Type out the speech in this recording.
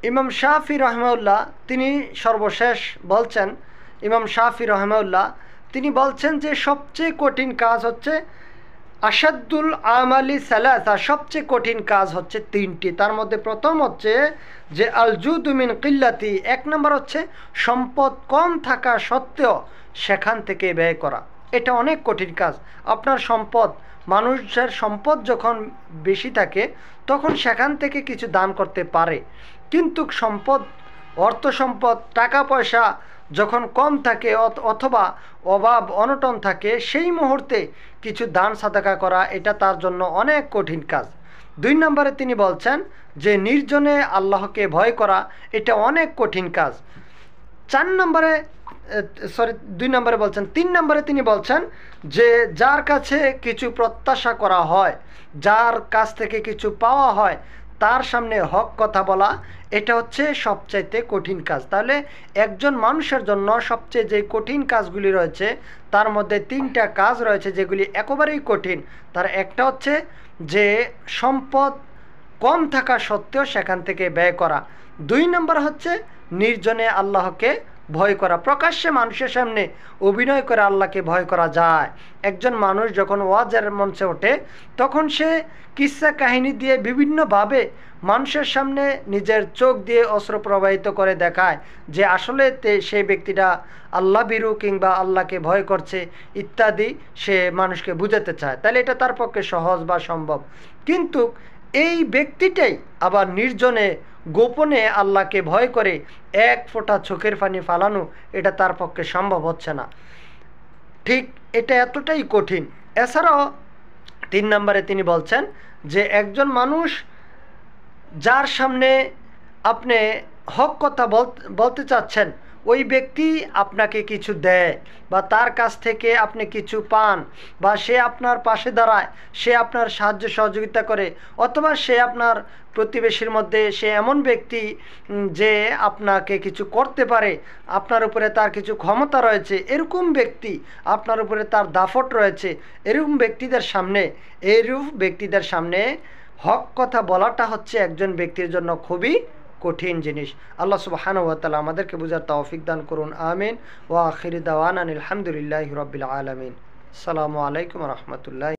ইমাম শাফি রহমাউল্লাহ তিনি সর্বশেষ বলছেন, ইমাম শাফি রহমাউল্লাহ তিনি বলছেন যে সবচেয়ে কঠিন কাজ হচ্ছে আসাদুল আমালি সালাসা, সবচেয়ে কঠিন কাজ হচ্ছে তিনটি। তার মধ্যে প্রথম হচ্ছে যে আল জুদু মিন কিল্লাতি, এক নম্বর হচ্ছে সম্পদ কম থাকা সত্ত্বেও সেখান থেকে ব্যয় করা। এটা অনেক কঠিন কাজ। আপনার সম্পদ, মানুষের সম্পদ যখন বেশি থাকে তখন সেখান থেকে কিছু দান করতে পারে, কিন্তু সম্পদ, অর্থ সম্পদ, টাকা পয়সা যখন কম থাকে অথবা অভাব অনটন থাকে, সেই মুহূর্তে কিছু দান সাদাকা করা এটা তার জন্য অনেক কঠিন কাজ। 2 নম্বরে তিনি বলছেন যে নির্জনে আল্লাহকে ভয় করা, এটা অনেক কঠিন কাজ। 4 নম্বরে, সরি 2 নম্বরে বলছেন, 3 নম্বরে তিনি বলছেন যে যার কাছে কিছু প্রত্যাশা করা হয়, যার কাছ থেকে কিছু পাওয়া হয়, তার সামনে হক কথা বলা, এটা হচ্ছে সবচাইতে কঠিন কাজ। তাহলে একজন মানুষের জন্য সবচেয়ে যে কঠিন কাজগুলি রয়েছে তার মধ্যে 3টা কাজ রয়েছে যেগুলি একেবারেই কঠিন। তার একটা হচ্ছে যে সম্পদ কম থাকা সত্ত্বেও সেখান থেকে ব্যয় করা। 2 নম্বর হচ্ছে নির্জনে আল্লাহকে ভয় করা, প্রকাশ্যে মানুষের সামনে অভিনয় করে আল্লাহকে ভয় করা যায়। একজন মানুষ যখন ওয়াজের মঞ্চে ওঠে তখন সে কিস্সা কাহিনী দিয়ে বিভিন্নভাবে মানুষের সামনে নিজের চোখ দিয়ে অশ্রু প্রবাহিত করে দেখায় যে আসলে সেই ব্যক্তিটা আল্লাহ বিরু কিংবা আল্লাহকে ভয় করছে ইত্যাদি, সে মানুষকে বুঝাতে চায়। তাহলে এটা তার পক্ষে সহজ বা সম্ভব। কিন্তু এই ব্যক্তিটাই আবার নির্জনে গোপনে আল্লাহকে ভয় করে এক ফোঁটা চোখের পানি ফালানো, এটা তার পক্ষে সম্ভব হচ্ছে না। ঠিক এটা এতটাই কঠিন। এছাড়াও 3 নম্বরে তিনি বলছেন যে একজন মানুষ যার সামনে আপনি হক কথা বলতে চাচ্ছেন, ওই ব্যক্তি আপনাকে কিছু দেয় বা তার কাছ থেকে আপনি কিছু পান, বা সে আপনার পাশে দাঁড়ায়, সে আপনার সাহায্য সহযোগিতা করে, অথবা সে আপনার প্রতিবেশীর মধ্যে সে এমন ব্যক্তি যে আপনাকে কিছু করতে পারে, আপনার উপরে তার কিছু ক্ষমতা রয়েছে, এরকম ব্যক্তি, আপনার উপরে তার দাফট রয়েছে, এরকম ব্যক্তিদের সামনে হক কথা বলাটা হচ্ছে একজন ব্যক্তির জন্য খুবই কঠিন জিনিস। আল্লাহ সুবহানাহু ওয়া তাআলা আমাদেরকে বুঝার তৌফিক দান করুন, আমিন। ওয়া আখিরু দাওয়ানা আলহামদুলিল্লাহি রাব্বিল আলামিন। আসসালামু আলাইকুম ওয়া রাহমাতুল্লাহি।